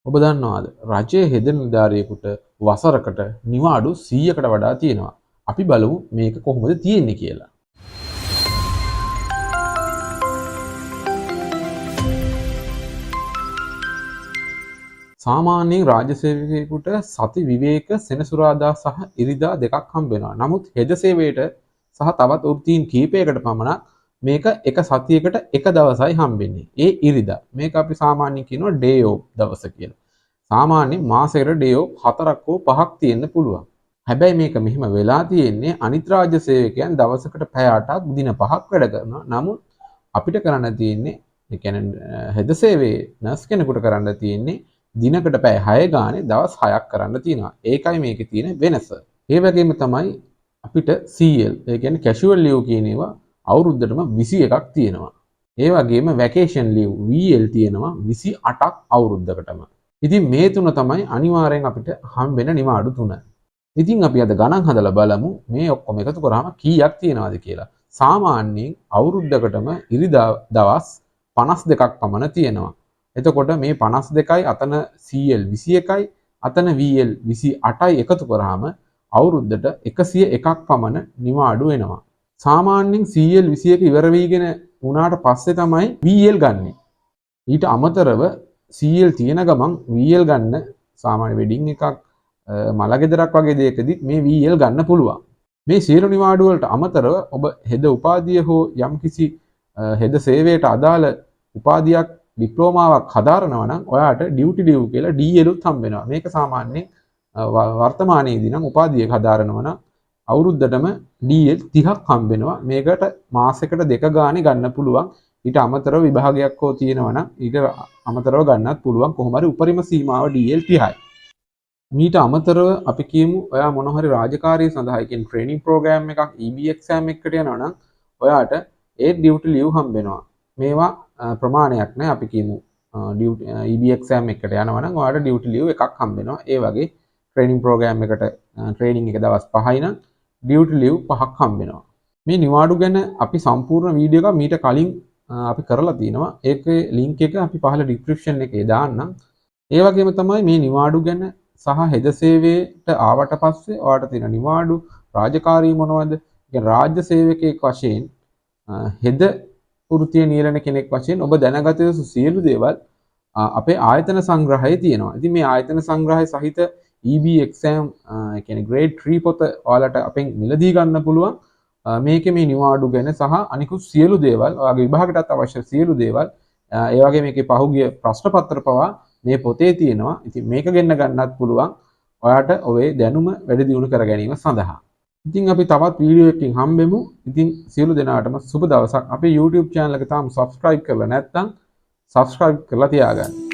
ඔබ දන්නවාද රජයේ හෙද නිලධාරියෙකුට වසරකට නිවාඩු 100කට වඩා තියෙනවා. අපි බලමු මේක කොහොමද තියෙන්නේ කියලා. සාමාන්‍යයෙන් රාජ්‍ය සේවකයෙකුට සති විවේක සෙනසුරාදා සහ ඉරිදා දෙකක් හම්බ වෙනවා. නමුත් හෙද සේවයට සහ තවත් වෘත්තීන් කීපයකට පමණක් මේක එක සතියකට එක දවසයි හම්බෙන්නේ. ඒ ඉරිදා. මේක අපි සාමාන්‍යයෙන් කියනවා ඩේ ඔෆ් දවස කියලා. සාමාන්‍යයෙන් මාසෙකට ඩේ ඔෆ් 4ක් හෝ 5ක් තියෙන්න පුළුවන්. හැබැයි මේක මෙහිම වෙලා තියෙන්නේ අනිත් රාජ්‍ය සේවකයන් දවසකට පැය 8ක් දින 5ක් වැඩ කරනවා. නමුත් අපිට කරන්න තියෙන්නේ ඒ කියන්නේ හෙද සේවයේ නර්ස් කෙනෙකුට කරන්න තියෙන්නේ දිනකට පැය 6 ගානේ දවස් 6ක් කරන්න තියෙනවා. ඒකයි මේකේ තියෙන වෙනස. ඒ වගේම තමයි අපිට CL ඒ කියන්නේ casual leave කියන ඒවා අවුරුද්දටම 21ක් තියෙනවා. ඒ වගේම vacation leave VL තියෙනවා 28ක් අවුරුද්දකටම. ඉතින් මේ තුන තමයි අනිවාර්යෙන් අපිට හම්බෙන නිවාඩු තුන. ඉතින් අපි අද ගණන් හදලා බලමු මේ ඔක්කොම එකතු කරාම කීයක් තියෙනවද කියලා. සාමාන්‍යයෙන් අවුරුද්දකටම ඉරිදා දවස් 52ක් පමණ තියෙනවා. එතකොට මේ 52යි අතන CL 21යි අතන VL 28යි එකතු කරාම අවුරුද්දට 101ක් පමණ නිවාඩු වෙනවා. සාමාන්‍යයෙන් CL 21 ඉවර වීගෙන වුණාට පස්සේ තමයි VL ගන්නෙ. ඊට අමතරව CL තියෙන ගමන් VL ගන්න සාමාන්‍ය වෙඩින් එකක් මලගෙදරක් වගේ දෙයකදී මේ VL ගන්න පුළුවන්. මේ සියලු නිවාඩු වලට අමතරව ඔබ හෙද උපාධිය හෝ යම්කිසි හෙද සේවයට අදාළ උපාධියක් ඩිප්ලෝමාවක් හදාරනවා නම් ඔයාට ඩියුටි ලිව් කියලා DL උත් හම්බ වෙනවා. මේක සාමාන්‍යයෙන් වර්තමානයේදී නම් උපාධියක හදාරනවා නම් අවුරුද්දටම DL 30ක් හම්බ වෙනවා. මේකට මාසයකට 2 ගානේ ගන්න පුළුවන්. ඊට අමතරව විභාගයක් හෝ තියෙනවා නම් ඊට අමතරව ගන්නත් පුළුවන්. කොහොම හරි උපරිම සීමාව DL 30යි. මීට අමතරව අපි කියමු ඔයා මොන හරි රාජකාරිය සඳහා කියන ට්‍රේනින් ප්‍රෝග්‍රෑම් එකක් EB එක්සෑම් එකකට යනවා නම් ඔයාට ඒ ඩියුටි ලිව් හම්බ වෙනවා. මේවා ප්‍රමාණයක් නෑ. අපි කියමු EB එක්සෑම් එකකට යනවා නම් ඔයාට ඩියුටි ලිව් එකක් හම්බ වෙනවා. ඒ වගේ ට්‍රේනින් ප්‍රෝග්‍රෑම් එකට ට්‍රේනින් එක දවස් 5යි නම් ඩියුටි ලිව් 5ක් හම්බ වෙනවා. මේ නිවාඩු ගැන අපි සම්පූර්ණ වීඩියෝ එකක් මීට කලින් අපි කරලා තිනවා. ඒකේ ලින්ක් එක අපි පහළ ඩිස්ක්‍රිප්ෂන් එකේ දාන්නම්. ඒ වගේම තමයි මේ නිවාඩු ගැන සහ හෙද සේවයට ආවට පස්සේ ඔයාලට තියෙන නිවාඩු රාජකාරී මොනවද? කියන්නේ රාජ්‍ය සේවකයෙක් වශයෙන් හෙද වෘත්තීය නියැලෙන කෙනෙක් වශයෙන් ඔබ දැනගත යුතු සියලු දේවල් අපේ ආයතන සංග්‍රහයේ තියෙනවා. ඉතින් මේ ආයතන සංග්‍රහය සහිත EB exam කියන්නේ grade 3 පොත ඔයාලට අපෙන් මිලදී ගන්න පුළුවන්. මේකේ මේ නිවාඩු ගැන සහ අනිකුත් සියලු දේවල් ඔයාගේ විභාගයටත් අවශ්‍ය සියලු දේවල් ඒ වගේ මේකේ පහුගිය ප්‍රශ්න පත්‍ර පවා මේ පොතේ තියෙනවා. ඉතින් මේක ගෙන්න ගන්නත් පුළුවන් ඔයාට ඔය දැනුම වැඩි දියුණු කර ගැනීම සඳහා. ඉතින් අපි තවත් වීඩියෝ එකකින් හම්බෙමු. ඉතින් සියලු දෙනාටම සුබ දවසක්. අපේ YouTube channel එක තාම subscribe කරලා නැත්නම් subscribe කරලා තියාගන්න.